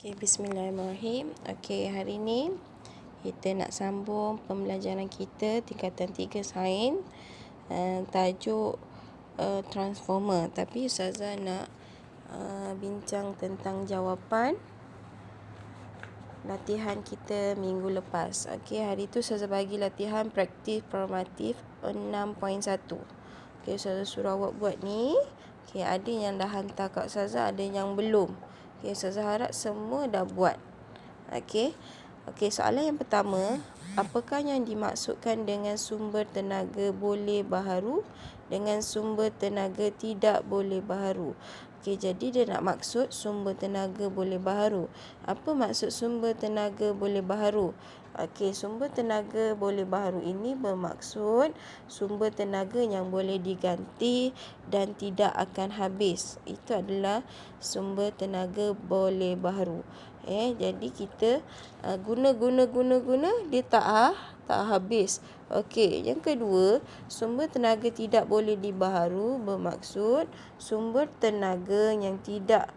Bismillahirrahmanirrahim. Hari ni kita nak sambung pembelajaran kita tingkatan 3 sains, tajuk transformer. Tapi Ustazah nak bincang tentang jawapan latihan kita minggu lepas. Hari tu Ustazah bagi latihan praktis formatif 6.1. Ustazah suruh awak buat ni. Ada yang dah hantar kat Ustazah, ada yang belum. Ustazah harap semua dah buat. Soalan yang pertama, apakah yang dimaksudkan dengan sumber tenaga boleh baharu dengan sumber tenaga tidak boleh baharu? Jadi dia nak maksud sumber tenaga boleh baharu. Apa maksud sumber tenaga boleh baharu? Sumber tenaga boleh baharu ini bermaksud sumber tenaga yang boleh diganti dan tidak akan habis. Itu adalah sumber tenaga boleh baharu. Jadi kita guna dia tak habis. Yang kedua, sumber tenaga tidak boleh dibaharu bermaksud sumber tenaga yang tidak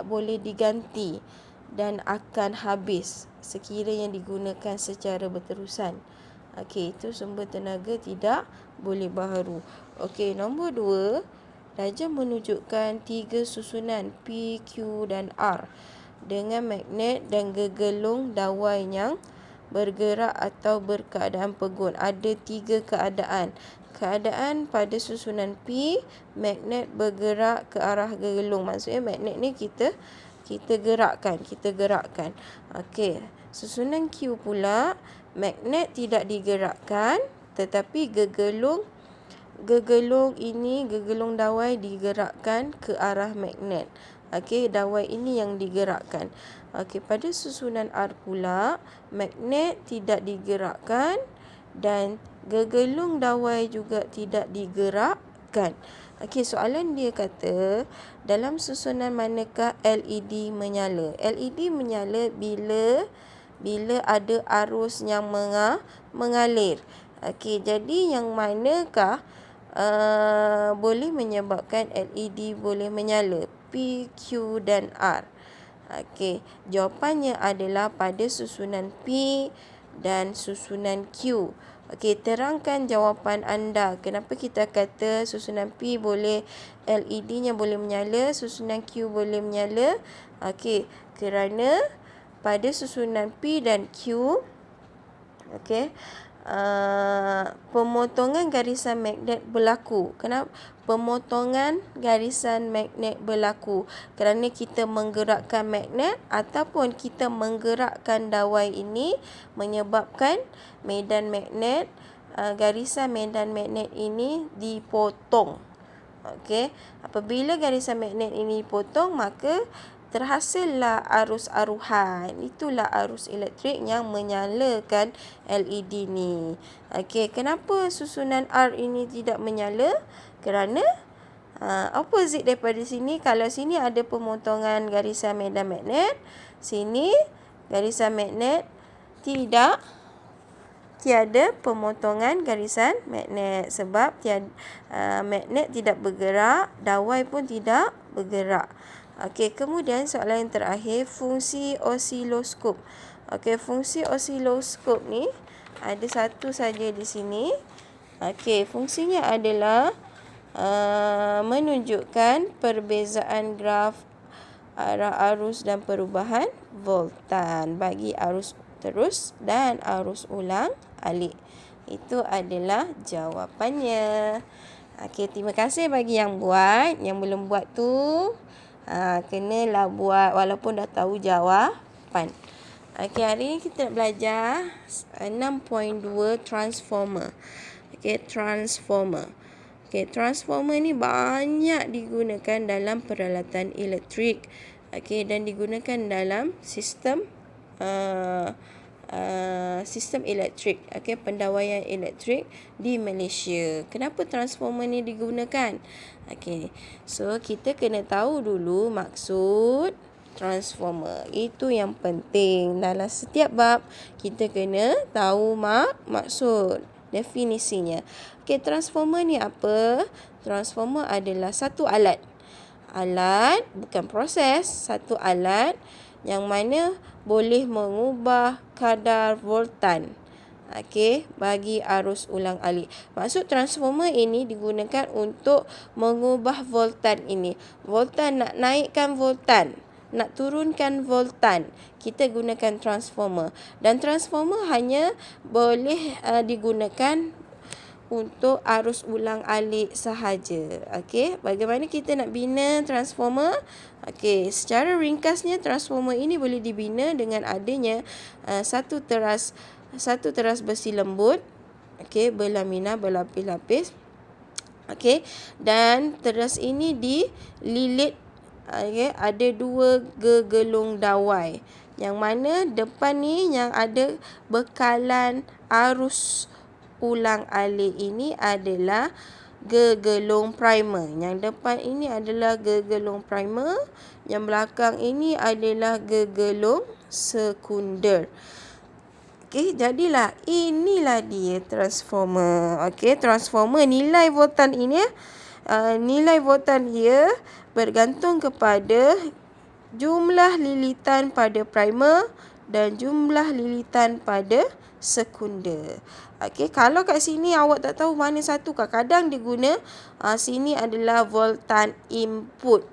boleh diganti dan akan habis sekiranya digunakan secara berterusan. Itu sumber tenaga tidak boleh baharu. Nombor 2, darjah menunjukkan 3 susunan P, Q dan R dengan magnet dan gegelung dawai yang bergerak atau berkeadaan pegun. Ada 3 keadaan. Keadaan pada susunan P, magnet bergerak ke arah gegelung. Maksudnya magnet ni kita gerakkan. Susunan Q pula, magnet tidak digerakkan tetapi gegelung dawai digerakkan ke arah magnet. Dawai ini yang digerakkan. Pada susunan R pula, magnet tidak digerakkan dan gegelung dawai juga tidak digerakkan. Soalan dia kata, dalam susunan manakah LED menyala? LED menyala bila ada arus yang mengalir. Jadi yang manakah boleh menyebabkan LED boleh menyala? P, Q dan R. Jawapannya adalah pada susunan P dan susunan Q. Terangkan jawapan anda. Kenapa kita kata susunan P boleh, LED-nya boleh menyala, susunan Q boleh menyala? Kerana pada susunan P dan Q, pemotongan garisan magnet berlaku. Kenapa pemotongan garisan magnet berlaku? Kerana kita menggerakkan magnet ataupun kita menggerakkan dawai ini menyebabkan medan magnet, garisan medan magnet ini dipotong. Apabila garisan magnet ini dipotong, maka terhasillah arus aruhan. Itulah arus elektrik yang menyalakan LED ni. Kenapa susunan R ini tidak menyala? Kerana opposite daripada sini. Kalau sini ada pemotongan garisan medan magnet, sini garisan magnet tiada pemotongan garisan magnet. Sebab magnet tidak bergerak, dawai pun tidak bergerak. Kemudian soalan yang terakhir, fungsi osiloskop. Fungsi osiloskop ni ada satu saja di sini. Fungsinya adalah menunjukkan perbezaan graf arah arus dan perubahan voltan bagi arus terus dan arus ulang alik. Itu adalah jawapannya. Terima kasih bagi yang buat. Yang belum buat tu, kenalah buat walaupun dah tahu jawapan. Hari ni kita nak belajar 6.2 transformer. Transformer ni banyak digunakan dalam peralatan elektrik. Dan digunakan dalam sistem elektrik, pendawaian elektrik di Malaysia. Kenapa transformer ni digunakan? So kita kena tahu dulu maksud transformer. Itu yang penting. Dalam setiap bab kita kena tahu maksud, definisinya. Transformer ni apa? Transformer adalah satu alat Alat, bukan proses. Satu alat yang mana boleh mengubah kadar voltan. Okey, bagi arus ulang alik. Maksud transformer ini digunakan untuk mengubah voltan ini. Voltan, nak naikkan voltan, nak turunkan voltan, kita gunakan transformer. Dan transformer hanya boleh digunakan untuk arus ulang alik sahaja. Okey, bagaimana kita nak bina transformer? Okey, secara ringkasnya transformer ini boleh dibina dengan adanya satu teras besi lembut, okey, berlamina, berlapis-lapis. Okey, dan teras ini dililit, okey, ada 2 gegelung dawai. Yang mana depan ni yang ada bekalan arus ulang alik ini adalah gegelung primer. Yang depan ini adalah gegelung primer, yang belakang ini adalah gegelung sekunder. Okey, jadilah inilah dia transformer. Okey, transformer nilai voltan ini nilai voltan dia bergantung kepada jumlah lilitan pada primer dan jumlah lilitan pada sekunder. Okey, kalau kat sini awak tak tahu mana satu, kadang dia guna sini adalah voltan input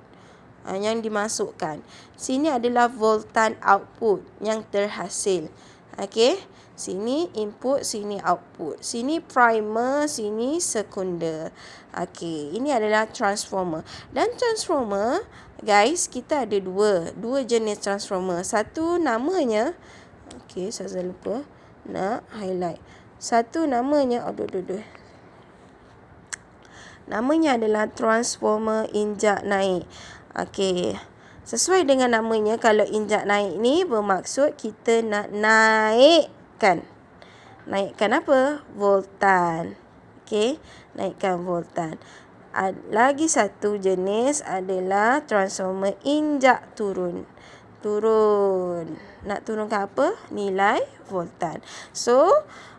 yang dimasukkan. Sini adalah voltan output yang terhasil. Okey, sini input, sini output. Sini primer, sini sekunder. Okey, ini adalah transformer. Dan transformer, guys, kita ada dua jenis transformer. Satu namanya, okey, saya lupa nak highlight. Satu namanya, namanya adalah transformer injak naik. Okey, sesuai dengan namanya, kalau injak naik ni bermaksud kita nak naikkan. Naikkan apa? Voltan. Okey, naikkan voltan. Lagi satu jenis adalah transformer injak turun. Nak turunkan apa? Nilai voltan. So,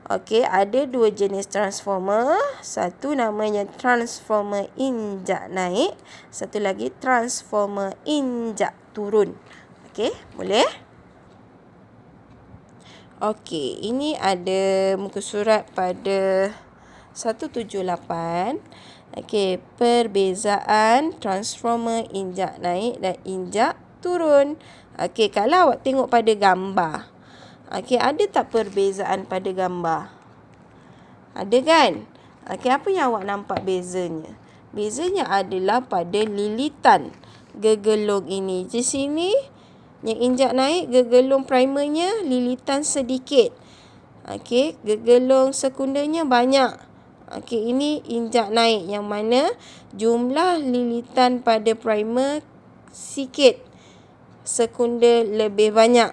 okey, ada 2 jenis transformer. Satu namanya transformer injak naik, satu lagi transformer injak turun. Okey, boleh? Okey, ini ada muka surat pada 178. Okey, perbezaan transformer injak naik dan injak turun. Okey, kalau awak tengok pada gambar, okey, ada tak perbezaan pada gambar? Ada kan? Okey, apa yang awak nampak bezanya? Bezanya adalah pada lilitan gegelung ini. Di sini yang injak naik, gegelung primernya lilitan sedikit. Okey, gegelung sekundernya banyak. Okey, ini injak naik yang mana jumlah lilitan pada primer sikit, sekunder lebih banyak.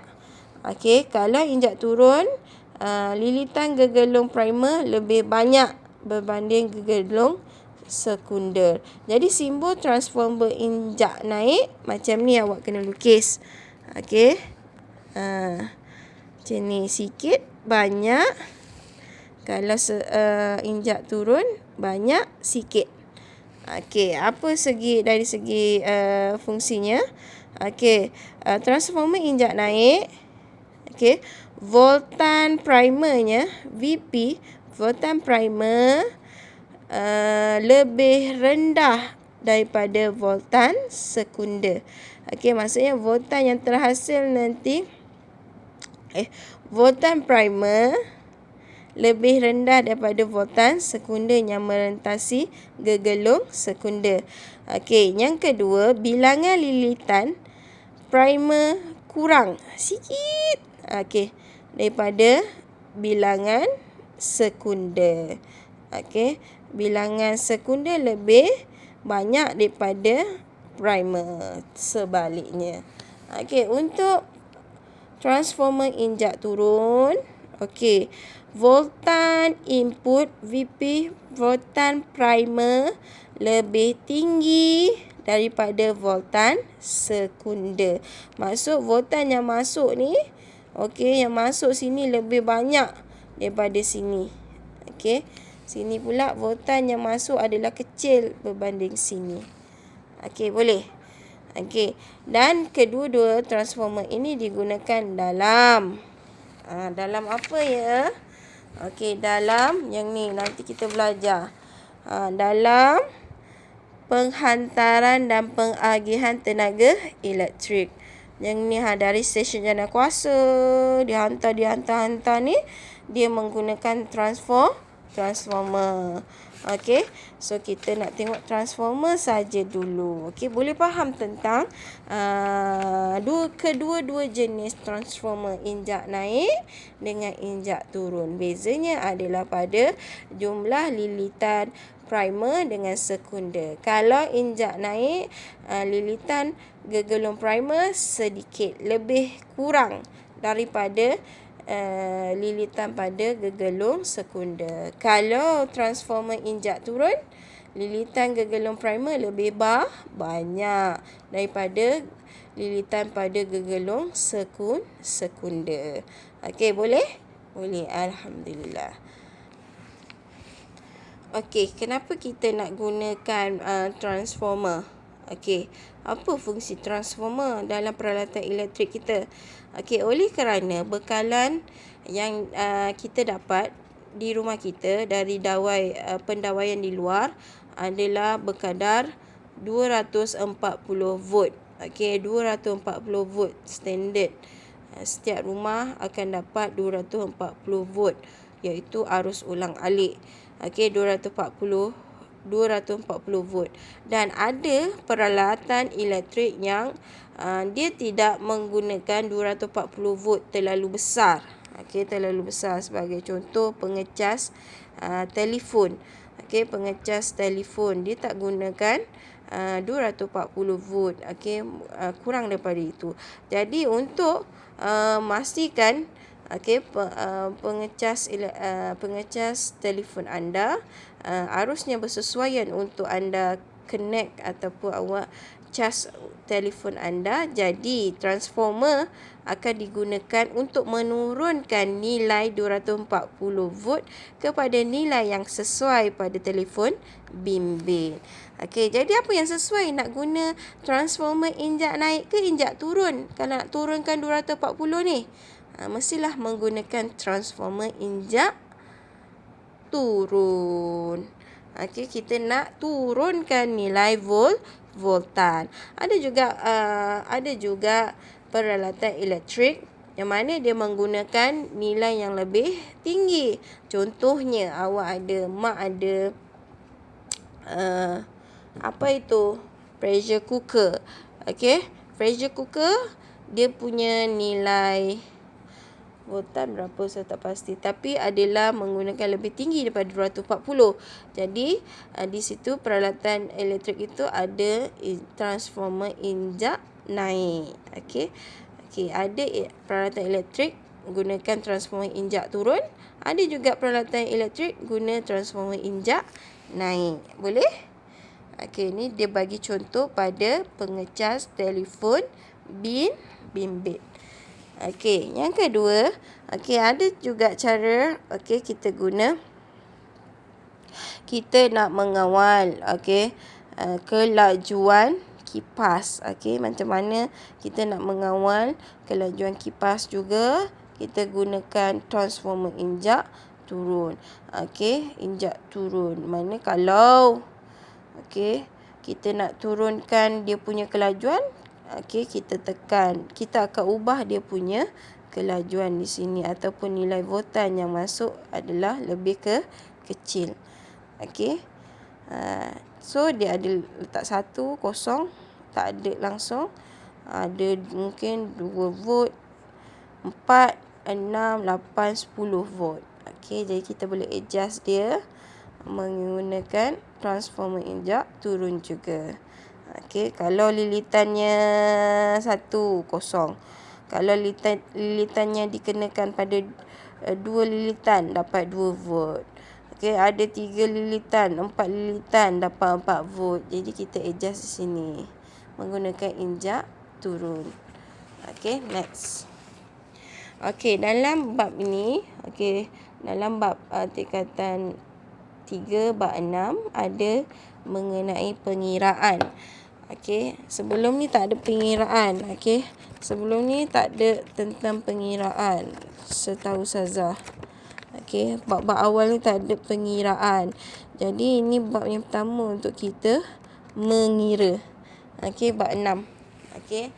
Okey, kalau injak turun, lilitan gegelung primer lebih banyak berbanding gegelung sekunder. Jadi simbol transformer injak naik macam ni awak kena lukis. Okey, macam ni, sikit, banyak. Kalau injak turun, banyak, sikit. Okey, apa dari segi fungsinya? Okey, transformer injak naik. Okey, voltan primernya, VP, voltan primer lebih rendah daripada voltan sekunder. Okey, maksudnya voltan yang terhasil nanti, voltan primer lebih rendah daripada voltan sekunder yang merentasi gegelung sekunder. Okey, yang kedua, bilangan lilitan primer kurang sikit, okey, daripada bilangan sekunder. Okey, bilangan sekunder lebih banyak daripada primer, sebaliknya. Okey, untuk transformer injak turun, okey, voltan input VP, voltan primer lebih tinggi daripada voltan sekunder. Maksud voltan yang masuk ni, okey, yang masuk sini lebih banyak daripada sini. Okey, sini pula voltan yang masuk adalah kecil berbanding sini. Okey, boleh. Okey, dan kedua-dua transformer ini digunakan dalam dalam apa ya? Okey, dalam yang ni nanti kita belajar. Dalam penghantaran dan pengagihan tenaga elektrik. Yang ni dari stesen jawatankuasa dihantar ni dia menggunakan transformer. Okey, so kita nak tengok transformer saja dulu. Okey, boleh faham tentang kedua-dua jenis transformer, injak naik dengan injak turun. Bezanya adalah pada jumlah lilitan primer dengan sekunder. Kalau injak naik, lilitan gegelung primer sedikit lebih kurang daripada lilitan pada gegelung sekunder. Kalau transformer injak turun, lilitan gegelung primer lebih banyak daripada lilitan pada gegelung sekunder. Okey, boleh? Boleh, alhamdulillah. Okey, kenapa kita nak gunakan transformer? Okey, apa fungsi transformer dalam peralatan elektrik kita? Okey, oleh kerana bekalan yang kita dapat di rumah kita dari pendawaian di luar adalah berkadar 240 volt. Okey, 240 volt standard. Setiap rumah akan dapat 240 volt, iaitu arus ulang alik. Okey, 240 volt. Dan ada peralatan elektrik yang dia tidak menggunakan 240 volt terlalu besar. Okey, terlalu besar. Sebagai contoh, pengecas telefon. Okey, pengecas telefon dia tak gunakan 240 volt. Okey, kurang daripada itu. Jadi untuk memastikan pengecas telefon anda arusnya bersesuaian untuk anda connect ataupun awak cas telefon anda. Jadi transformer akan digunakan untuk menurunkan nilai 240 volt kepada nilai yang sesuai pada telefon bimbit. Okey, jadi apa yang sesuai? Nak guna transformer injak naik ke injak turun? Kalau nak turunkan 240 ni, mestilah menggunakan transformer injak turun. Okey, kita nak turunkan nilai voltan. Ada juga peralatan elektrik yang mana dia menggunakan nilai yang lebih tinggi. Contohnya mak ada pressure cooker. Okey, pressure cooker dia punya nilai voltan berapa saya tak pasti, tapi adalah menggunakan lebih tinggi daripada 240. Jadi di situ peralatan elektrik itu ada transformer injak naik. Okey, ada peralatan elektrik gunakan transformer injak turun, ada juga peralatan elektrik guna transformer injak naik. Boleh? Okey, ni dia bagi contoh pada pengecas telefon bimbit. Okey, yang kedua, ada juga cara kita nak mengawal kelajuan kipas. Okey, macam mana kita nak mengawal kelajuan kipas juga, kita gunakan transformer injak turun. Okey, injak turun. Mana kalau kita nak turunkan dia punya kelajuan, kita tekan, kita akan ubah dia punya kelajuan di sini ataupun nilai voltan yang masuk adalah lebih kecil. Okey. So dia ada letak 1, kosong, tak ada langsung. Ada mungkin 2 volt, 4, 6, 8, 10 volt. Okey, jadi kita boleh adjust dia menggunakan transformer injak turun juga. Okey, kalau lilitannya 1, kosong. Kalau lilitannya dikenakan pada 2 lilitan dapat 2 volt. Okey, ada 3 lilitan, 4 lilitan dapat 4 volt. Jadi kita adjust di sini menggunakan injak turun. Okey, next. Okey, dalam bab ini, dalam bab tingkatan 3 bab 6 ada mengenai pengiraan. Okey, sebelum ni tak ada pengiraan. Okey, sebelum ni tak ada tentang pengiraan. Setahu Ustazah. Okey, bab-bab awal ni tak ada pengiraan. Jadi ini bab yang pertama untuk kita mengira. Okey, bab 6. Okey.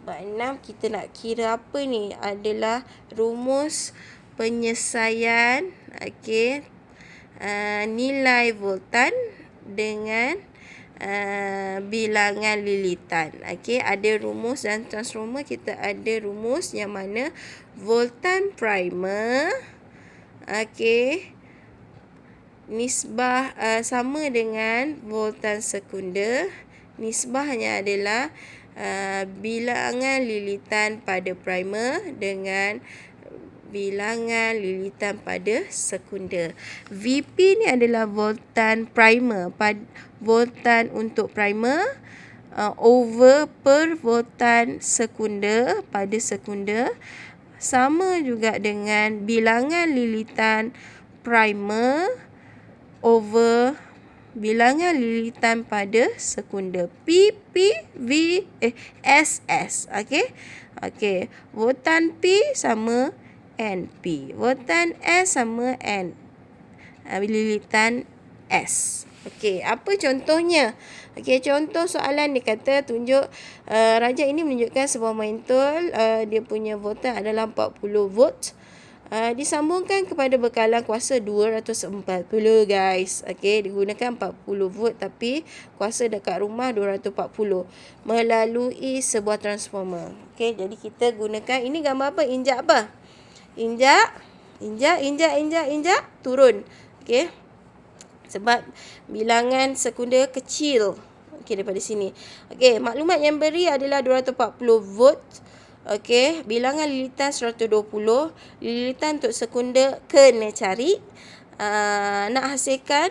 Bab 6 kita nak kira apa ni? Adalah rumus penyelesaian, okey, nilai voltan dengan bilangan lilitan. Okey, ada rumus dan transformer. Kita ada rumus yang mana voltan primer, okey, nisbah sama dengan voltan sekunder. Nisbahnya adalah bilangan lilitan pada primer dengan bilangan lilitan pada sekunder. VP ni adalah voltan primer, voltan untuk primer over per voltan sekunder pada sekunder, sama juga dengan bilangan lilitan primer over bilangan lilitan pada sekunder. SS. Okey. Okey, voltan P sama NP. Voltan S sama N. Lilitan S. Okey, apa contohnya? Okey, contoh soalan dia kata tunjuk raja ini menunjukkan sebuah mantul, dia punya voltan adalah 40 volt. Disambungkan kepada bekalan kuasa 240 guys. Okey, digunakan 40 volt tapi kuasa dekat rumah 240 melalui sebuah transformer. Okey, jadi kita gunakan ini gambar apa? Injak apa? Injak, turun. Okey. Sebab bilangan sekunder kecil. Okey, daripada sini. Okey, maklumat yang beri adalah 240 volt. Okey, bilangan lilitan 120. Lilitan untuk sekunder kena cari. Nak hasilkan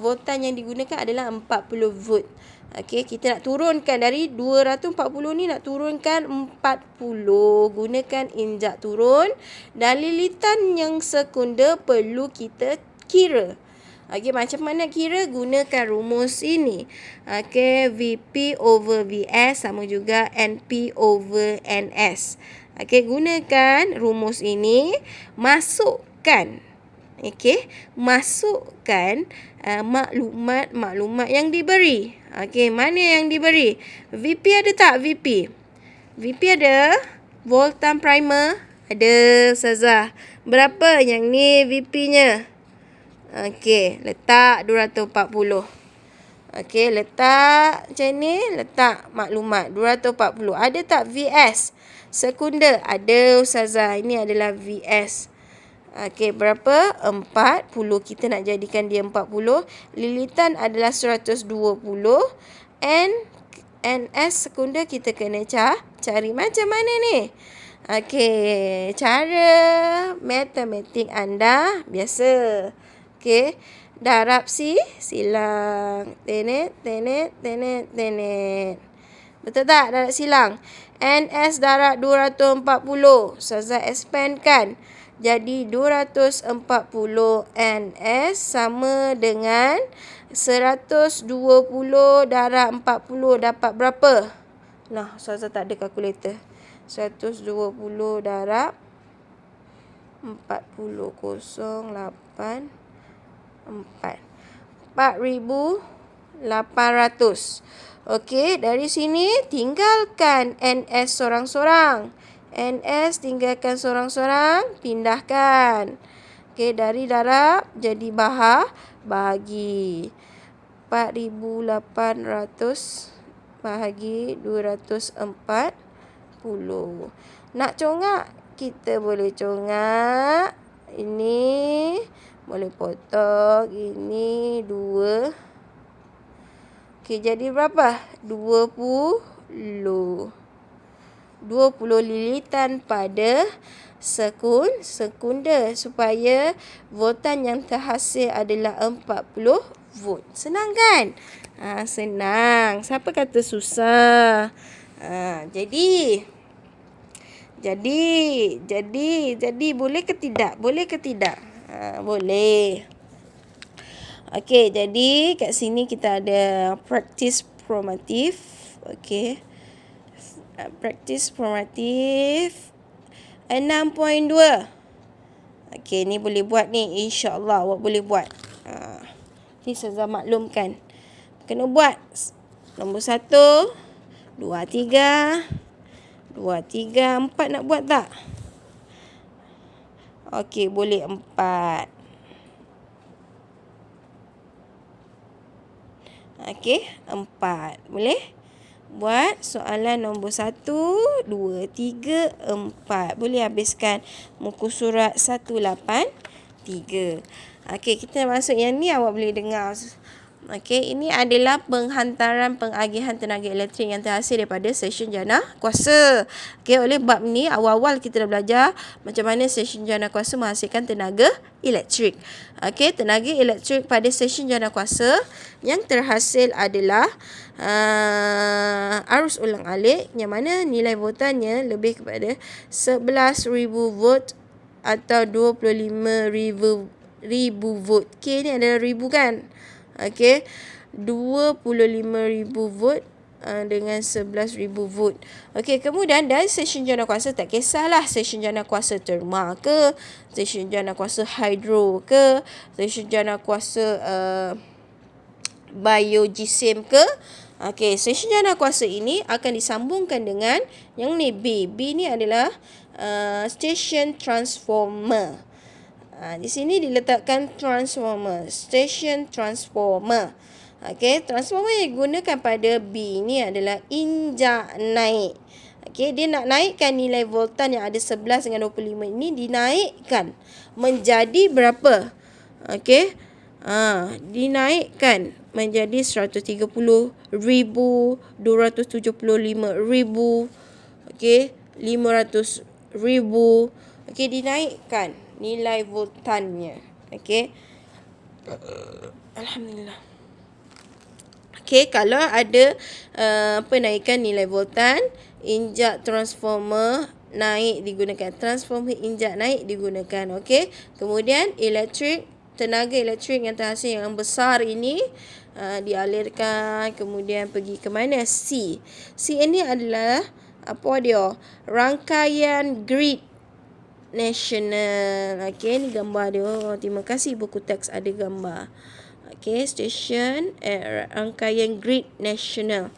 voltan yang digunakan adalah 40 volt. Okey, kita nak turunkan dari 240 ni, nak turunkan 40. Gunakan injak turun. Dan lilitan yang sekunder perlu kita kira. Okey, macam mana kira? Gunakan rumus ini. Okey, VP over VS sama juga NP over NS. Okey, gunakan rumus ini. Masukkan. Okey, masukkan maklumat yang diberi. Okey, mana yang diberi? VP ada tak VP? VP ada. Voltan primer ada, Ustazah. Berapa yang ni VP-nya? Okey, letak 240. Okey, letak macam ni, letak maklumat 240. Ada tak VS? Sekunder ada, Ustazah. Ini adalah VS. Okey, berapa? 40. Kita nak jadikan dia 40. Lilitan adalah 120. NS sekunder kita kena cari. Macam mana ni? Okey, cara matematik anda biasa. Okey, darab silang. Tenet. Betul tak darab silang? NS darab 240. Ustazah expandkan. Jadi 240 NS sama dengan 120 darab 40 dapat berapa? Nah, Ustazah tak ada kalkulator. 120 darab 40 08 4,800. Okey, dari sini tinggalkan NS sorang-sorang. NS tinggalkan sorang-sorang, pindahkan. Okey, dari darab jadi bahagi. 4,800 bahagi 240. Nak congak? Kita boleh congak. Ini boleh potong. Ini 2. Okey, jadi berapa? 20 lilitan pada sekunder supaya voltan yang terhasil adalah 40 volt. Senang kan? Senang. Siapa kata susah? Jadi boleh ke tidak? Boleh ke tidak? Boleh. Okey, jadi kat sini kita ada practice formatif. Okey. Practice formatif 6.2. Okey, ni boleh buat ni. InsyaAllah awak boleh buat. Ni Ustazah maklumkan. Kena buat. Nombor 1, 2, 3. 2, 3, 4 nak buat tak? Okey, boleh 4. Okey, 4. Boleh? Buat soalan nombor 1, 2, 3, 4. Boleh habiskan muka surat 183. Okey, kita masuk yang ni, awak boleh dengar. Okey, ini adalah penghantaran pengagihan tenaga elektrik yang terhasil daripada stesen jana kuasa. Okey, oleh bab ni awal-awal kita dah belajar macam mana stesen jana kuasa menghasilkan tenaga elektrik. Okey, tenaga elektrik pada stesen jana kuasa yang terhasil adalah arus ulang-alik yang mana nilai voltanya lebih kepada 11,000 volt atau 25,000 volt. K ni adalah ribu kan? Okey, 25,000 volt dengan 11,000 volt. Okey, kemudian dari stesen jana kuasa tak kisahlah stesen jana kuasa terma ke, stesen jana kuasa hidro ke, stesen jana kuasa biojisim ke. Okey, stesen jana kuasa ini akan disambungkan dengan yang ni B. B ni adalah stesen transformer. Di sini diletakkan transformer, stesen transformer. Okey, transformer yang digunakan pada B ni adalah injak naik. Okey, dia nak naikkan nilai voltan yang ada 11 dengan 25 ini dinaikkan menjadi berapa? Okey. Dinaikkan menjadi 130,000, 275,000, okey, 500,000. Okey, dinaikkan nilai voltannya. Okey. Alhamdulillah. Okey, kalau ada penaikan nilai voltan, injak transformer naik digunakan. Transformer injak naik digunakan. Okey. Kemudian tenaga elektrik yang terhasil yang besar ini dialirkan, kemudian pergi ke mana? C. C ini adalah apa dia? Rangkaian grid nasional. Okey, ni gambar dia. Terima kasih buku teks ada gambar. Okey, stesen rangkaian grid nasional.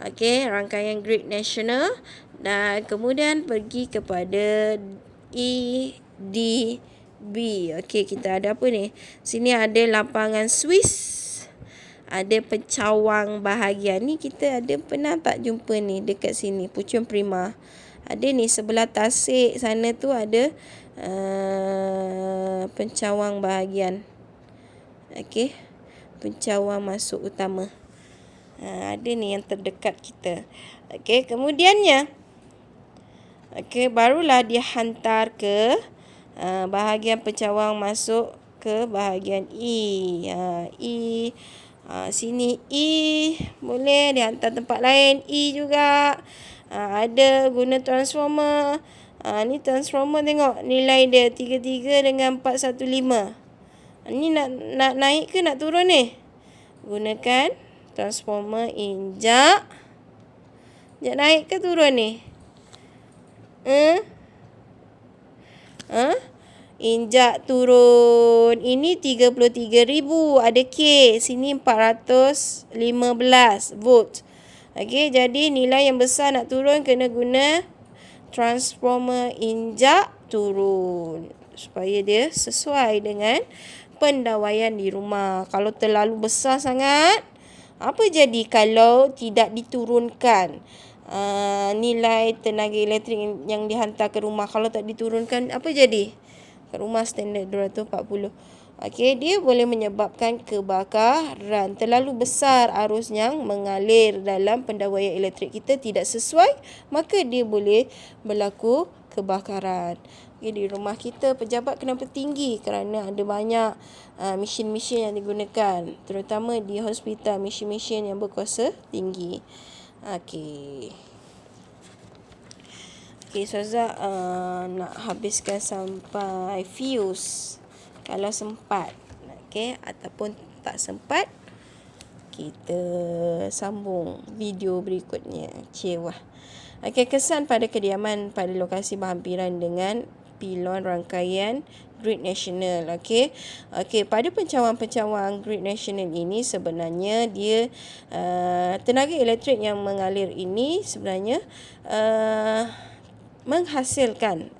Okey, rangkaian grid nasional. Dan kemudian pergi kepada EDB. Okey, kita ada apa ni? Sini ada lapangan Swiss. Ada pencawang bahagian. Ni kita ada pernah tak jumpa ni dekat sini, Puchong Prima. Ada ni sebelah tasik sana tu ada pencawang bahagian. Okey, pencawang masuk utama. Ada ni yang terdekat kita. Okey, kemudiannya okey, barulah dia hantar ke bahagian pencawang masuk ke bahagian E. E. Sini E boleh dihantar tempat lain. E juga. Ada guna transformer. Ni transformer, tengok nilai dia 33 dengan 415. Ni nak naik ke nak turun ni? Gunakan transformer injak. Naik ke turun ni? Injak turun. Ini 33,000. Ada K. Sini 415 volt. Okey, jadi nilai yang besar nak turun kena guna transformer injak turun. Supaya dia sesuai dengan pendawaian di rumah. Kalau terlalu besar sangat, apa jadi kalau tidak diturunkan nilai tenaga elektrik yang dihantar ke rumah? Kalau tak diturunkan, apa jadi? Ke rumah standard 240. Okey, dia boleh menyebabkan kebakaran. Terlalu besar arus yang mengalir dalam pendawaian elektrik kita tidak sesuai, maka dia boleh berlaku kebakaran. Okay, di rumah kita pejabat kenapa tinggi? Kerana ada banyak mesin-mesin yang digunakan. Terutama di hospital, mesin-mesin yang berkuasa tinggi. Okey. Okey, Ustazah nak habiskan sampai fuse kalau sempat. Okey, ataupun tak sempat, kita sambung video berikutnya. Wah. Okey, kesan pada kediaman pada lokasi berhampiran dengan pilon rangkaian Grid Nasional. Okey, pada pencawang-pencawang Grid Nasional ini sebenarnya dia tenaga elektrik yang mengalir ini sebenarnya menghasilkan,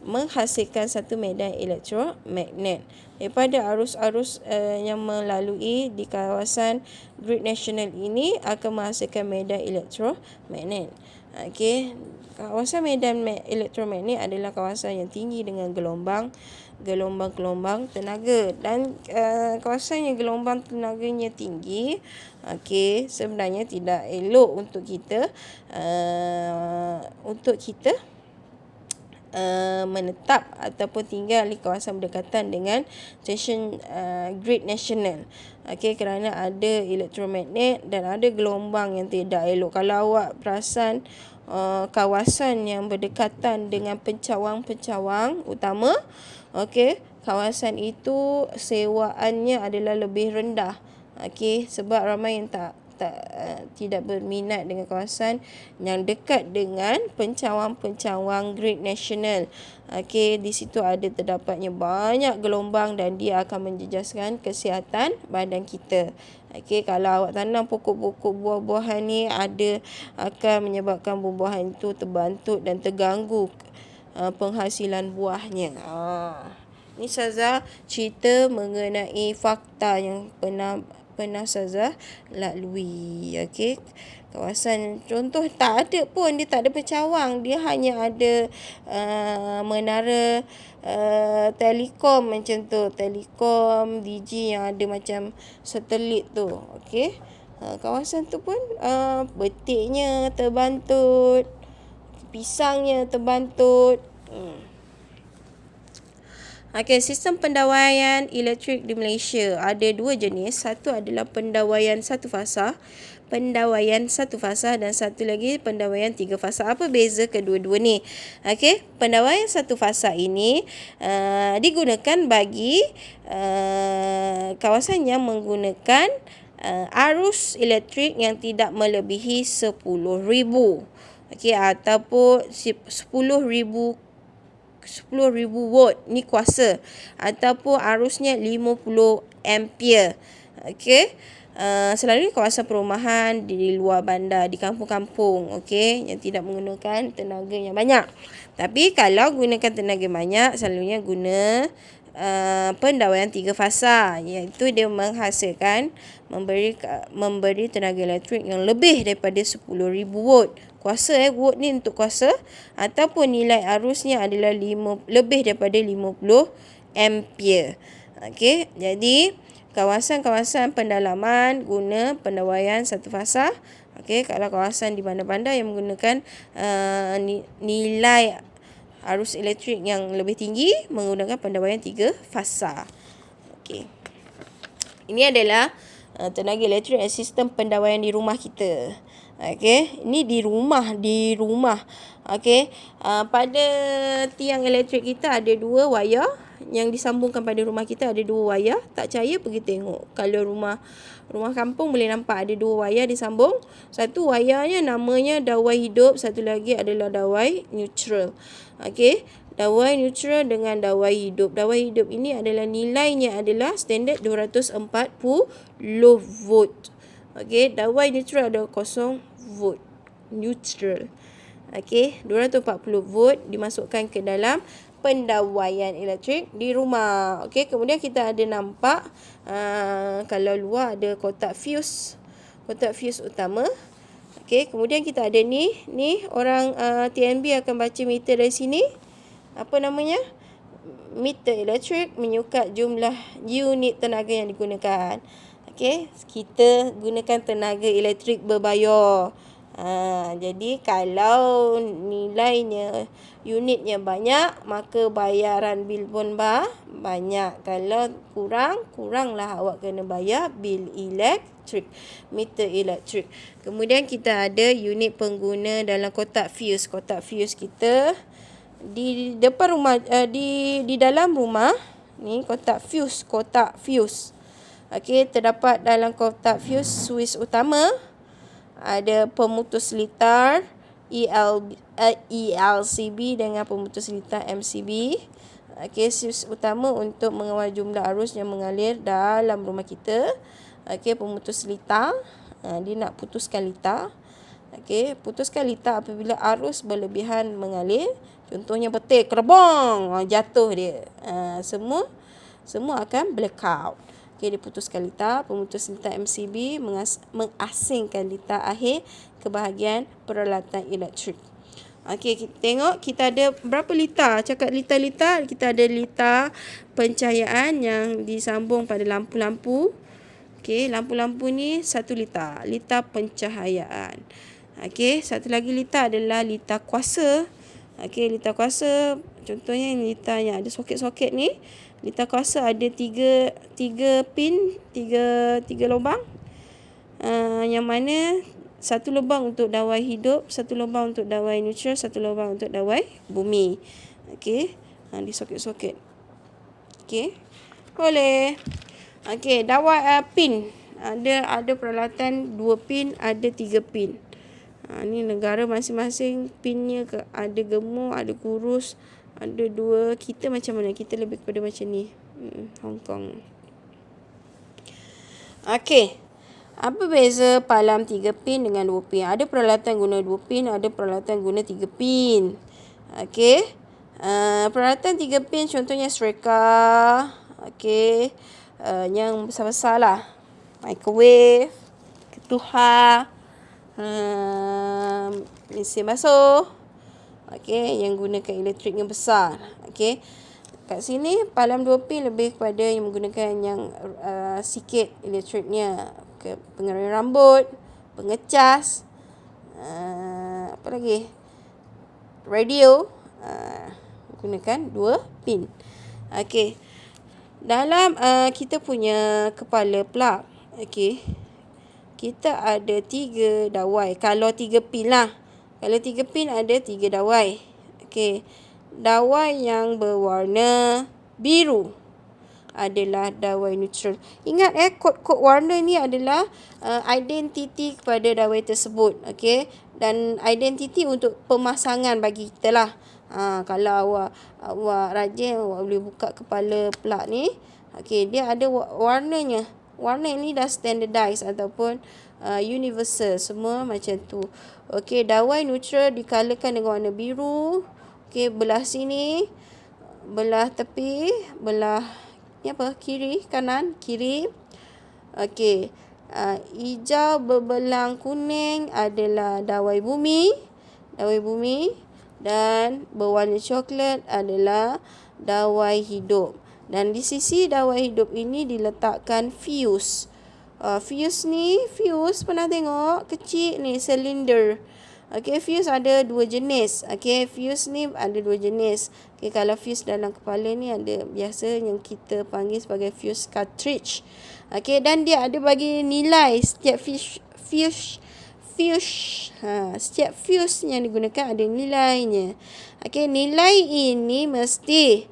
menghasilkan satu medan elektromagnet daripada arus-arus yang melalui di kawasan Grid Nasional ini akan menghasilkan medan elektromagnet. Kawasan medan elektromagnet adalah kawasan yang tinggi dengan gelombang tenaga, dan kawasan yang gelombang tenaganya tinggi, sebenarnya tidak elok untuk kita menetap ataupun tinggal di kawasan berdekatan dengan stesen Grid Nasional. Kerana ada elektromagnet dan ada gelombang yang tidak elok. Kalau awak perasan kawasan yang berdekatan dengan pencawang-pencawang utama, kawasan itu sewaannya adalah lebih rendah. Sebab ramai yang tidak berminat dengan kawasan yang dekat dengan pencawang-pencawang Grid Nasional. Di situ terdapatnya banyak gelombang dan dia akan menjejaskan kesihatan badan kita. Kalau awak tanam pokok-pokok buah-buahan ni akan menyebabkan buah-buahan itu terbantut dan terganggu penghasilan buahnya. Ini Ustazah cerita mengenai fakta yang pernah Ustazah lalui. Kawasan contoh tak ada pun, dia tak ada pencawang, dia hanya ada menara telekom macam tu, telekom Digi yang ada macam satelit tu. Kawasan tu pun betiknya terbantut, pisangnya terbantut. Sistem pendawaian elektrik di Malaysia ada dua jenis. Satu adalah pendawaian satu fasa, dan satu lagi pendawaian tiga fasa. Apa beza kedua-dua ni? Pendawaian satu fasa ini digunakan bagi kawasan yang menggunakan arus elektrik yang tidak melebihi 10,000 ataupun 10,000 watt ni kuasa, ataupun arusnya 50 ampere. Selalunya kawasan perumahan di luar bandar, di kampung-kampung, yang tidak menggunakan tenaga yang banyak. Tapi kalau gunakan tenaga banyak, selalunya guna pendawaian tiga fasa, iaitu dia menghasilkan memberi tenaga elektrik yang lebih daripada 10,000 watt. Kuasa watt ni untuk kuasa, ataupun nilai arusnya adalah lebih daripada 50 ampere. Jadi kawasan-kawasan pendalaman guna pendawaian satu fasa. Kalau kawasan di bandar-bandar yang menggunakan nilai arus elektrik yang lebih tinggi, menggunakan pendawaian tiga fasa. Ini adalah tenaga elektrik dan sistem pendawaian di rumah kita. Ini di rumah. Pada tiang elektrik kita ada dua wayar yang disambungkan pada rumah kita, ada dua wayar. Tak percaya pergi tengok. Kalau rumah kampung boleh nampak ada dua wayar disambung. Satu wayarnya namanya dawai hidup, satu lagi adalah dawai neutral. Dawai neutral dengan dawai hidup. Dawai hidup ini adalah nilainya adalah standard 240 volt. Dawai neutral adalah 0 volt. Neutral. 240 volt dimasukkan ke dalam pendawaian elektrik di rumah. Kemudian kita ada nampak kalau luar ada kotak fuse utama. Kemudian kita ada ni orang TNB akan baca meter dari sini. Apa namanya? Meter elektrik menyukat jumlah unit tenaga yang digunakan. Kita gunakan tenaga elektrik berbayar. Jadi kalau nilainya, unitnya banyak, maka bayaran bil pun banyak. Kalau kuranglah awak kena bayar bil elektrik, meter elektrik. Kemudian kita ada unit pengguna dalam kotak fuse. Kotak fuse kita di depan rumah, di dalam rumah Ni kotak fuse. Okey, terdapat dalam kotak fuse suis utama ada pemutus litar ELCB dengan pemutus litar MCB. Okey, fuse utama untuk mengawal jumlah arus yang mengalir dalam rumah kita. Okey, pemutus litar, dia nak putuskan litar. Okey, putuskan litar apabila arus berlebihan mengalir. Contohnya petir kerebang, jatuh dia. Semua akan blackout. Okey, diputuskan litar. Pemutus litar MCB mengasingkan litar akhir ke bahagian peralatan elektrik. Okey, kita tengok kita ada berapa litar. Cakap litar-litar, kita ada litar pencahayaan yang disambung pada lampu-lampu. Okey, lampu-lampu ni 1 litar. Litar pencahayaan. Okey, satu lagi litar adalah litar kuasa. Okey, litar kuasa contohnya litar yang ada soket-soket ni. Litar kuasa ada 3 pin, 3 lubang. Yang mana satu lubang untuk dawai hidup, satu lubang untuk dawai neutral, satu lubang untuk dawai bumi. Okey, di soket-soket. Okey, boleh. Okey, dawai pin. Ada peralatan 2 pin, ada 3 pin. Ni negara masing-masing pinnya ada gemuk, ada kurus, ada 2. Kita macam mana? Kita lebih kepada macam ni. Hong Kong. Okey. Apa beza palam 3 pin dengan 2 pin? Ada peralatan guna 2 pin, ada peralatan guna 3 pin. Okey. Peralatan 3 pin contohnya sereka. Okey. Yang besar-besar lah. Microwave, ketuhar, mesin basuh. Okey, yang gunakan elektrik yang besar. Okey. Kat sini palam 2 pin lebih kepada yang menggunakan yang sikit elektriknya. Pengering rambut, pengecas, apa lagi? Radio, gunakan 2 pin. Okey. Dalam kita punya kepala plug, okey. Kita ada 3 dawai. Kalau 3 pin lah. Kalau 3 pin ada 3 dawai. Okey. Dawai yang berwarna biru adalah dawai neutral. Ingat kod-kod warna ni adalah identiti kepada dawai tersebut. Okey. Dan identiti untuk pemasangan bagi kita lah. Kalau awak rajin, awak boleh buka kepala plug ni. Okey, dia ada warnanya. Warna ini dah standardized ataupun universal. Semua macam tu. Okey, dawai neutral dikalakan dengan warna biru. Okey, belah sini, belah tepi, belah ni apa? Kiri, kanan, kiri. Okey. Hijau berbelang kuning adalah dawai bumi. Dawai bumi. Dan berwarna coklat adalah dawai hidup. Dan di sisi dawai hidup ini diletakkan fuse. Fuse ni, fuse pernah tengok? Kecil ni, silinder. Okey, fuse ada 2 jenis. Okey, fuse ni ada 2 jenis. Okey, kalau fuse dalam kepala ni ada biasa yang kita panggil sebagai fuse cartridge. Okey, dan dia ada bagi nilai setiap setiap fuse yang digunakan ada nilainya. Okey, nilai ini mesti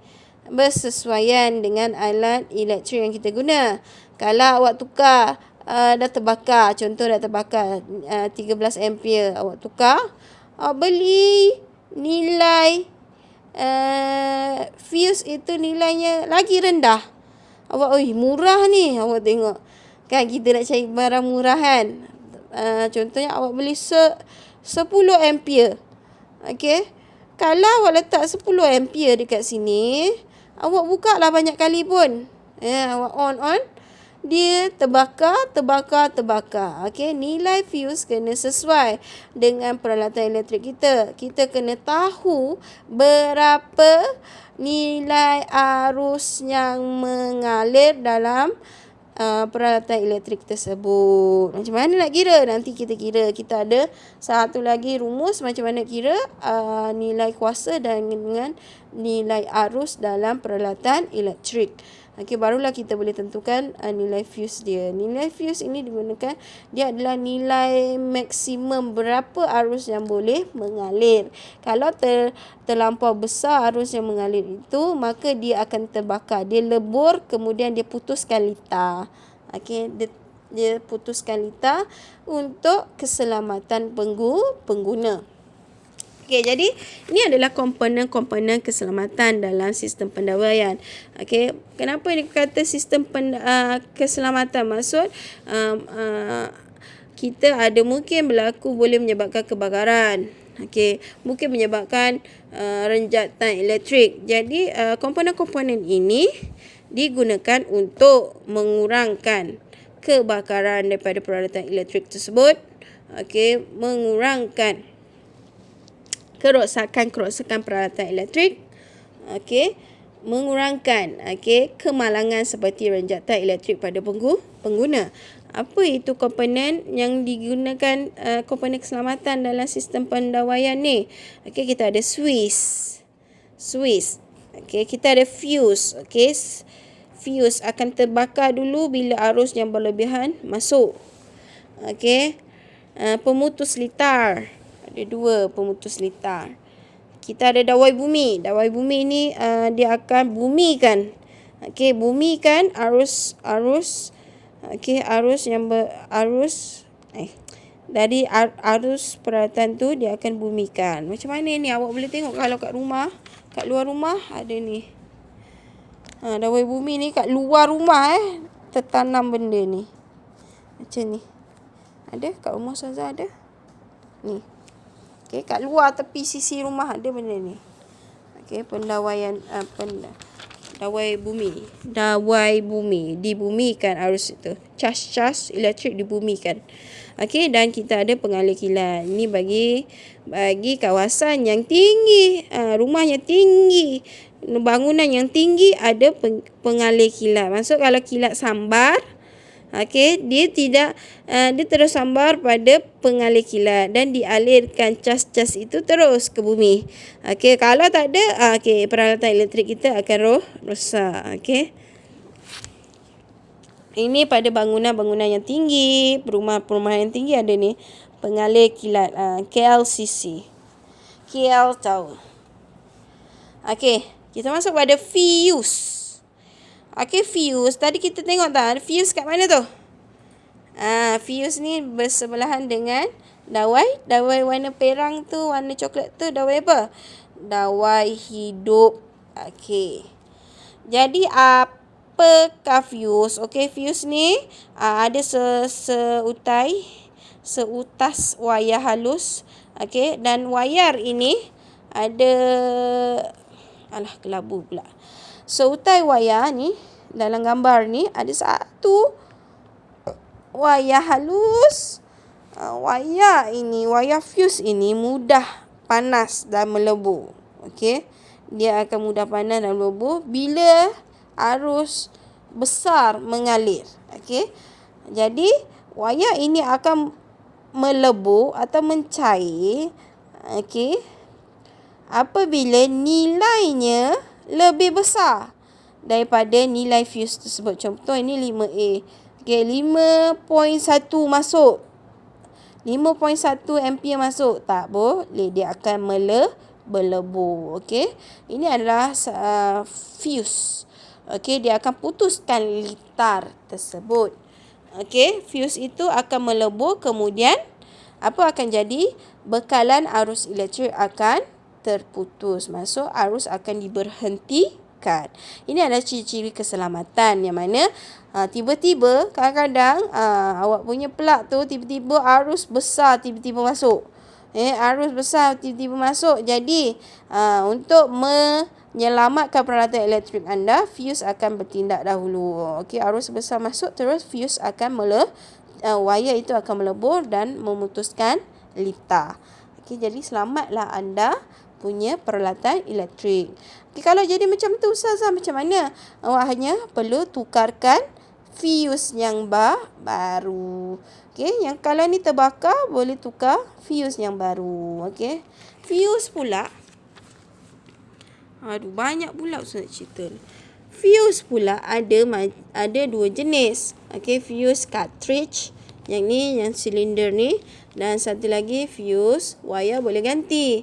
bersesuaian dengan alat elektrik yang kita guna. Kalau awak tukar dah terbakar, contoh dah terbakar 13 ampere, awak tukar, awak beli nilai fuse itu nilainya lagi rendah. Awak, murah ni, awak tengok. Kan kita nak cari barang murah kan. Contohnya awak beli 10 ampere. Okey. Kalau awak letak 10 ampere dekat sini, awak buka lah banyak kali pun. Awak on. Dia terbakar. Okey, nilai fuse kena sesuai dengan peralatan elektrik kita. Kita kena tahu berapa nilai arus yang mengalir dalam peralatan elektrik tersebut. Macam mana nak kira? Nanti kita kira. Kita ada satu lagi rumus macam mana kira nilai kuasa dan dengan nilai arus dalam peralatan elektrik. Okey, barulah kita boleh tentukan nilai fuse dia. Nilai fuse ini digunakan, dia adalah nilai maksimum berapa arus yang boleh mengalir. Kalau terlampau besar arus yang mengalir itu, maka dia akan terbakar. Dia lebur, kemudian dia putuskan litar. Okey, dia putuskan litar untuk keselamatan pengguna. Okey, jadi ini adalah komponen-komponen keselamatan dalam sistem pendawaian. Okey, kenapa dikata sistem keselamatan? Maksud kita ada mungkin berlaku boleh menyebabkan kebakaran. Okey, mungkin menyebabkan renjatan elektrik. Jadi komponen-komponen ini digunakan untuk mengurangkan kebakaran daripada peralatan elektrik tersebut. Okey, mengurangkan kerosakan peralatan elektrik. Okey, mengurangkan kemalangan seperti renjatan elektrik pada pengguna. Apa itu komponen yang digunakan, komponen keselamatan dalam sistem pendawaian ni? Okey, kita ada Swiss. Okey, kita ada fuse. Okey, fuse akan terbakar dulu bila arus yang berlebihan masuk. Okey, pemutus litar. Ada 2 pemutus litar. Kita ada dawai bumi. Dawai bumi ni dia akan bumikan. Okey, bumikan arus dari arus peralatan tu dia akan bumikan. Macam mana ni awak boleh tengok kalau kat rumah, kat luar rumah ada ni. Dawai bumi ni kat luar rumah tertanam benda ni. Macam ni. Ada kat rumah Ustazah ada. Ni. Okey, kat luar tepi sisi rumah ada benda ni. Okey, pendawaian dawai bumi dibumikan arus itu. Cas elektrik dibumikan. Okey, dan kita ada pengalih kilat. Ini bagi kawasan yang tinggi, rumah yang tinggi, bangunan yang tinggi ada pengalih kilat. Maksud kalau kilat sambar, okey, dia terus sambar pada pengalih kilat dan dialirkan cas itu terus ke bumi. Okey, kalau tak ada, peralatan elektrik kita akan rosak. Okey. Ini pada bangunan-bangunan yang tinggi, perumahan yang tinggi ada ni pengalih kilat, KLCC. KL Tower. Okey, kita masuk pada fuse. Okey, fuse. Tadi kita tengok tak? Fuse kat mana tu? Fuse ni bersebelahan dengan dawai. Dawai warna perang tu, warna coklat tu dawai apa? Dawai hidup. Okey. Jadi apakah fuse? Okey, fuse ni ada seutas wayar halus. Okey, dan wayar ini ada kelabu pula. Seutai wayar ni dalam gambar ni ada satu wayar halus. Wayar fuse ini mudah panas dan melebur. Okey, dia akan mudah panas dan melebur bila arus besar mengalir. Okey, jadi wayar ini akan melebur atau mencair. Okey, apabila nilainya lebih besar daripada nilai fuse tersebut. Contoh ini 5A. Okey, 5.1 masuk. 5.1 ampere masuk. Tak boleh, dia akan berlebur. Okey, ini adalah fuse. Okey, dia akan putuskan litar tersebut. Okey, fuse itu akan melebur, kemudian apa akan jadi? Bekalan arus elektrik akan terputus. Maksud arus akan diberhentikan. Ini adalah ciri-ciri keselamatan yang mana tiba-tiba kadang-kadang awak punya plug tu tiba-tiba arus besar tiba-tiba masuk. Arus besar tiba-tiba masuk. Jadi untuk menyelamatkan peralatan elektrik anda, fuse akan bertindak dahulu. Okey, arus besar masuk terus fuse akan wayar itu akan melebur dan memutuskan litar. Okey, jadi selamatlah anda punya peralatan elektrik. Okay, kalau jadi macam tu Ustazah, macam mana? Awak hanya perlu tukarkan fuse yang baru. Okey, yang kalau ni terbakar boleh tukar fuse yang baru. Okey. Fuse pula. Banyak pula Ustaz cerita. Fuse pula ada dua jenis. Okey, fuse cartridge. Yang ni, yang silinder ni. Dan satu lagi fuse wayar boleh ganti.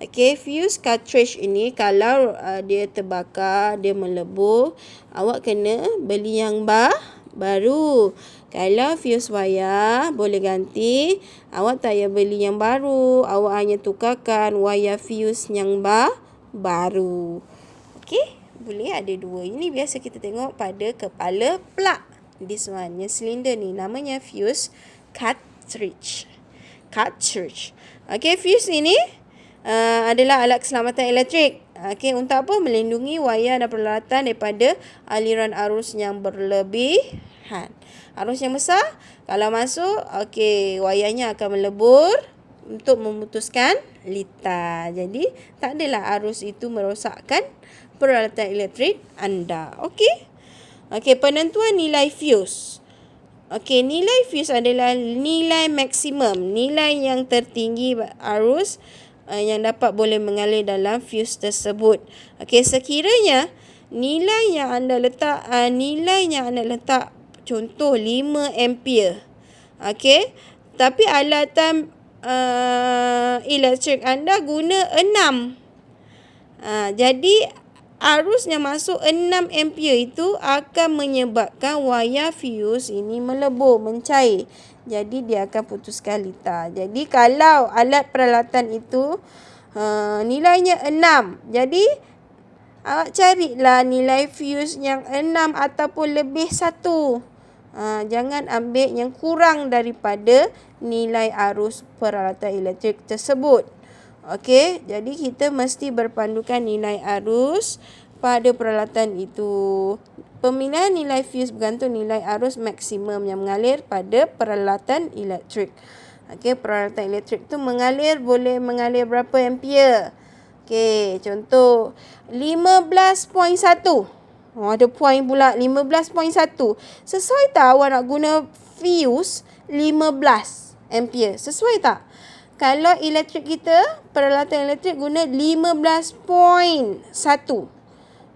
Okey, fuse cartridge ini kalau dia terbakar, dia melebur, awak kena beli yang baru. Kalau fuse wayar boleh ganti, awak tak payah beli yang baru. Awak hanya tukarkan wayar fuse yang baru. Okey, boleh ada dua. Ini biasa kita tengok pada kepala plug. This one, yang silinder ni namanya fuse cartridge. Okey, fuse ini adalah alat keselamatan elektrik. Okey, untuk apa? Melindungi wayar dan peralatan daripada aliran arus yang berlebihan. Arus yang besar, kalau masuk, okey, wayarnya akan melebur untuk memutuskan litar. Jadi, tak adalah arus itu merosakkan peralatan elektrik anda. Okey? Okey, penentuan nilai fuse. Okey, nilai fuse adalah nilai maksimum, nilai yang tertinggi arus yang dapat boleh mengalir dalam fuse tersebut. Okey, sekiranya nilai yang anda letak contoh 5 ampere. Okey, tapi alatan elektrik anda guna 6. Jadi arus yang masuk 6 ampere itu akan menyebabkan wayar fuse ini melebur, mencair. Jadi dia akan putuskan litar. Jadi kalau alat peralatan itu nilainya 6. Jadi awak carilah nilai fuse yang 6 ataupun lebih 1. Jangan ambil yang kurang daripada nilai arus peralatan elektrik tersebut. Okey, jadi kita mesti berpandukan nilai arus pada peralatan itu. Pemilihan nilai fuse bergantung nilai arus maksimum yang mengalir pada peralatan elektrik. Okey, peralatan elektrik tu boleh mengalir berapa ampere? Okey, contoh 15.1. Ada point pula 15.1. Sesuai tak awak nak guna fuse 15 ampere? Sesuai tak? Kalau elektrik kita, peralatan elektrik guna 15.1.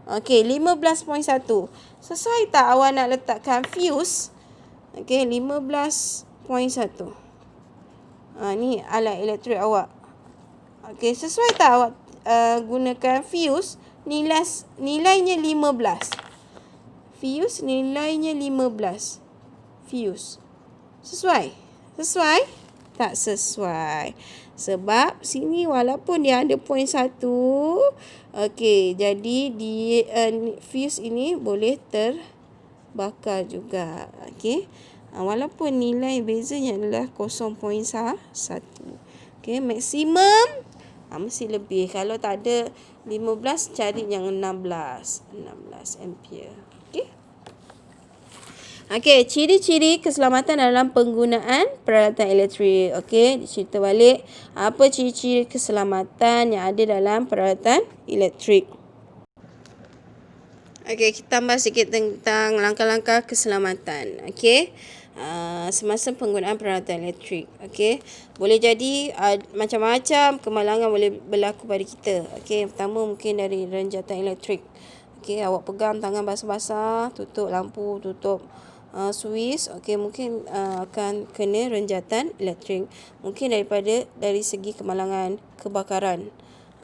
Okey, 15.1. Sesuai tak awak nak letakkan fuse? Okey, 15.1. Ni alat elektrik awak. Okey, sesuai tak awak gunakan fuse? Nilainya 15. Fuse nilainya 15. Fuse. Sesuai? Sesuai? Tak sesuai. Sebab sini walaupun dia ada point 1, okey, jadi fuse ini boleh terbakar juga. Okey. Walaupun nilai bezanya adalah 0.1. Okey, maksimum mesti lebih. Kalau tak ada 15, cari yang 16 ampere. Okey. Okey, ciri-ciri keselamatan dalam penggunaan peralatan elektrik. Okey, cerita balik. Apa ciri-ciri keselamatan yang ada dalam peralatan elektrik? Okey, kita tambah sikit tentang langkah-langkah keselamatan. Okey, semasa penggunaan peralatan elektrik. Okey, boleh jadi macam-macam kemalangan boleh berlaku pada kita. Okey, yang pertama mungkin dari renjatan elektrik. Okey, awak pegang tangan basah-basah, tutup lampu, tutup suis. Okey, mungkin akan kena renjatan elektrik. Mungkin dari segi kemalangan kebakaran.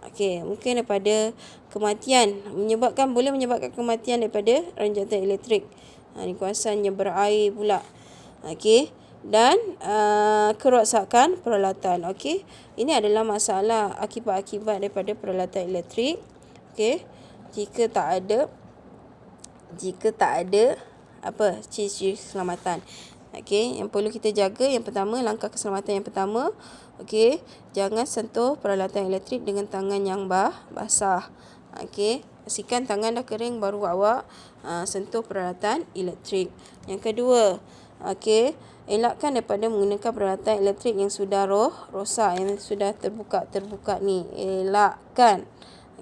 Okey, mungkin daripada kematian, boleh menyebabkan kematian daripada renjatan elektrik. Ni kuasanya berair pula. Okey, dan kerosakan peralatan. Okey, ini adalah masalah akibat-akibat daripada peralatan elektrik. Okey, jika tak ada ciri-ciri keselamatan. Okey, yang perlu kita jaga, yang pertama, langkah keselamatan yang pertama, okey, jangan sentuh peralatan elektrik dengan tangan yang basah. Okey, pastikan tangan dah kering baru awak sentuh peralatan elektrik. Yang kedua, okey, elakkan daripada menggunakan peralatan elektrik yang sudah rosak, yang sudah terbuka ni. Elakkan.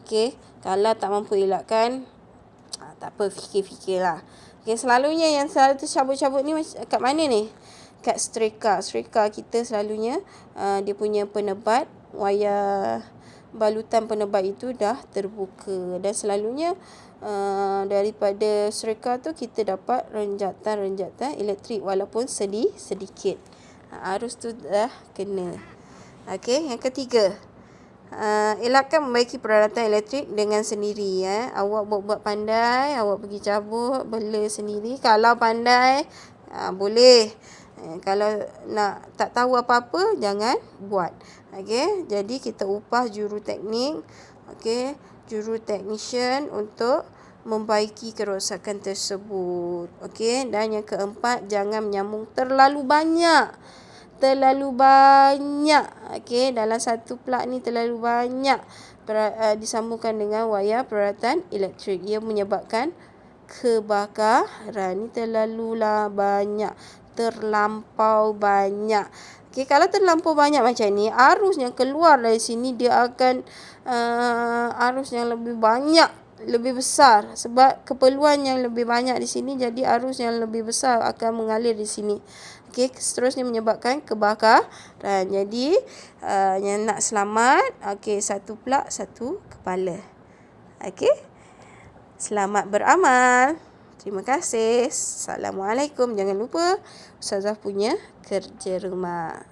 Okey, kalau tak mampu elakkan, tak apa, fikirlah. Okay, selalunya yang selalu tercabut-cabut ni kat mana ni? Kat streka. Streka kita selalunya dia punya penebat wayar balutan penebat itu dah terbuka. Dan selalunya daripada serika tu kita dapat renjatan elektrik walaupun sedikit. Arus tu dah kena. Okey, yang ketiga. Elakkan membaiki peralatan elektrik dengan sendiri. Awak buat pandai, awak pergi cabut, bela sendiri. Kalau pandai, boleh. Kalau tak tahu apa-apa, jangan buat. Okey, jadi kita upah juruteknik, juruteknisian untuk membaiki kerosakan tersebut. Okey, dan yang keempat, jangan menyambung terlalu banyak. Okey, dalam satu plug ni terlalu banyak disambungkan dengan wayar peralatan elektrik. Ia menyebabkan kebakaran. Ni terlalulah banyak, terlampau banyak. Okey, kalau terlampau banyak macam ni, arus yang keluar dari sini dia akan arus yang lebih banyak, lebih besar, sebab keperluan yang lebih banyak di sini, jadi arus yang lebih besar akan mengalir di sini. Okey, seterusnya menyebabkan kebakaran. Jadi yang nak selamat, satu plug, satu kepala. Okey, selamat beramal. Terima kasih. Assalamualaikum. Jangan lupa Ustazah punya kerja rumah.